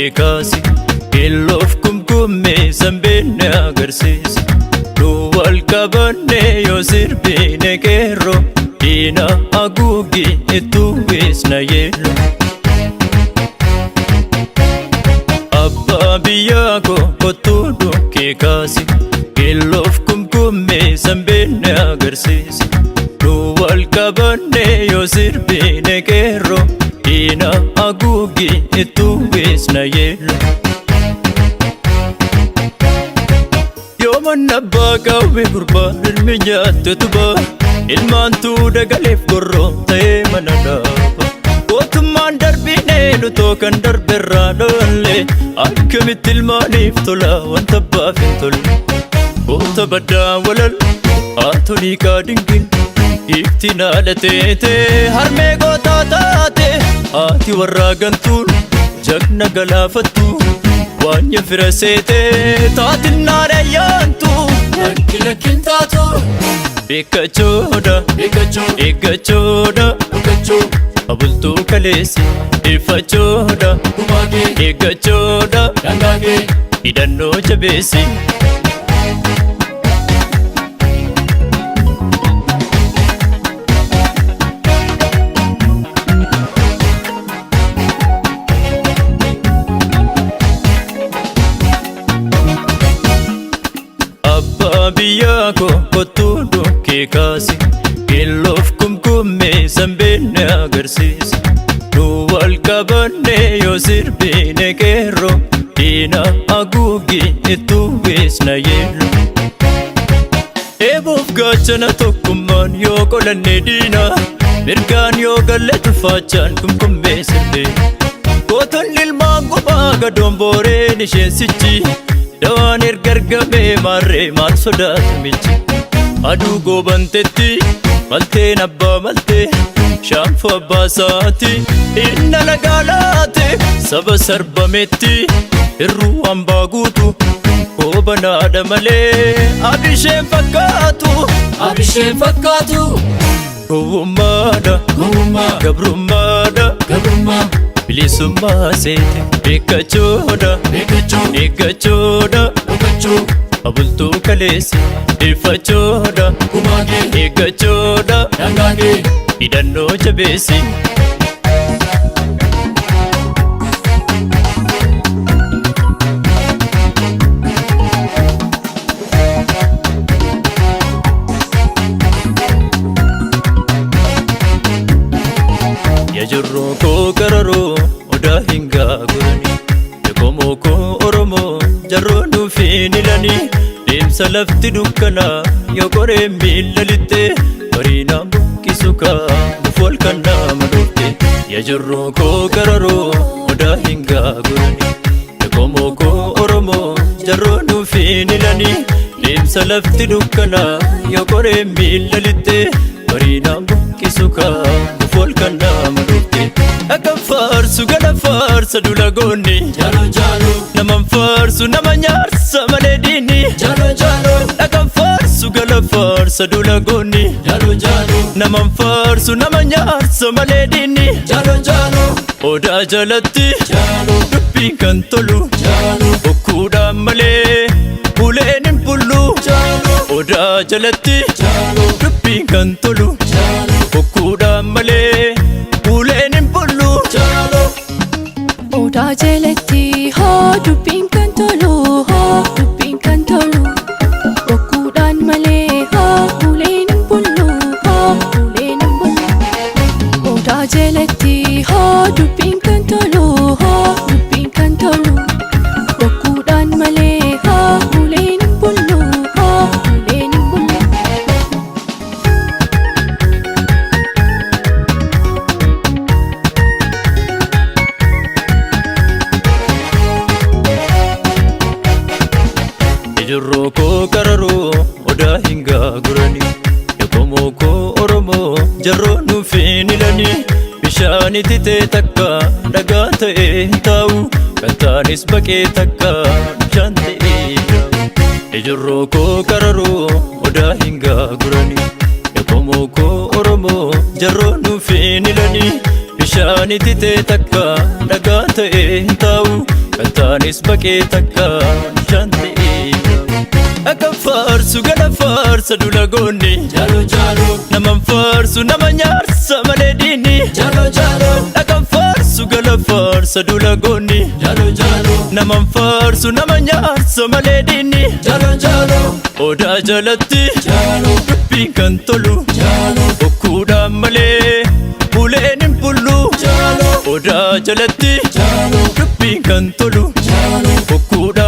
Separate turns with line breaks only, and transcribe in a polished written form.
keekasi Iloof kumkummee sanbeenne agarsiisi Nu wal qabanne yoo sirbine qeerroo Diina haguugi ittuu weesna yeelloo Abbaa biyyaa koo kottuu dhukkee kaasi Iloof kumkummee sanbeenne agarsiisi Nu wal qabanne yoo sirbine qeerroo Diina haguugi ittuu weesna yeelloo Yooman abbaa qawwee gurbaa ilmi nyaatte tubaa Ilmaantuu dagaleef gorroo ta'ee mana dhaaba Gootummaan darbinee lutoo kan darberraa dholle Akkamitti ilmaaniif tola wanta abbaaf hin tolle Goota baddaa walal haatolii kaadingil Iftiin haadha teetee harmee gootaa taate Haati warraa gantuun jagna galaafattu Waanya fira seetee taatilnaan ayyaantu Lakkin taatu Eeggachoodha Eeggachoodha Abultuu kaleessi Iffachoodha Eeggachoodha Hidhannoo jabeessi biyyaa koo kottuu dhukkee kaasi Iloof kumkummee sanbeenne agarsiisi Nu wal qabanne yoo sirbine qeerroo Diina haguugi ittuu weesna yeelloo Eeboof gaachana tokkummaan yoo qolanne diina Mirgaan yoo galle tufaachaan kumkummee sirbee Gootonni ilmaan qophaa gadoon booreen isheensichi Dawaan ergargamee maarree maal sodaatu michi Aduu goobantetti malteen abbaa maltee Shaanfoo abbaa saati inna lagaalaate Saba sarbametti irruu hambaa guutu Koobanaadha malee abisheen fakkaatu Gowwummaadha gabrummaadha Bilisummaa seete Eeggachoodha Eeggachoodha Abultuu kaleessi Iffachoodha Eeggachoodha Hidhannoo jabeessi Yajurroo koo qararoo odaa hin gaagurani Yakomoo koo oromoo jarroo nuufiin ilani Deemsa lafti dukkanaa yoo qoreen miilla lixxe Bariinaan buqqisu kaamuuf wal kan nama dhufte Yajurroo koo qararoo odaa hin gaagurani Yakomoo koo oromoo jarroo nuufiin ilani Deemsa lafti dukkanaa yoo qoreen miilla lixxe Bariinaan buqqisu kaamuuf wal kan nama dhufte Akka faarsu gala faarsa dulagoonni Naman faarsu nama nyaarsa malee diini Akka faarsu gala faarsa dulagoonni Naman faarsu nama nyaarsa malee diini Odaa jalatti dubbiin kan tolu Bokkuudhaan malee uleen hin bullu Odaa jalatti dubbiin kan tolu Bokkuudhaan malee uleen hin bullu
Odaa jalatti hoo dubbiin kan tolu dubbiin kan tolu Bokkuudhaan malee uleen hin bullu uleen hin bullu Odaa jalatti hoo dubbiin kan tolu dubbiin kan tolu Bokkuudhaan malee uleen hin bullu uleen hin bullu
Yajurroo koo qararoo odaa hin gaagurani Yakomoo koo oromoo jarroo nuufiin ilani Bishaani titee takka dhagaa ta'ee taa'u Kan taanis baqee takka bishaan ta'ee yaa'u Yajurroo koo qararoo odaa hin gaagurani Yakomoo koo oromoo jarroo nuufiin ilani Bishaani titee takka dhagaa ta'ee taa'u anis baqee takka shantii akka faarsu gala faarsa dula goonni jalo jalo naman faarsu nama nyaarsa malee diinni jalo jalo akka faarsu gala faarsa dula goonni jalo jalo naman faarsu nama nyaarsa malee diinni jalo jalo odaa jalatti jalo dubbiin kan tolu jalo okkuudhaan malee uleen hin bullu jalo odaa jalatti jalo dubbiin kan tolu jalo okkuudhaan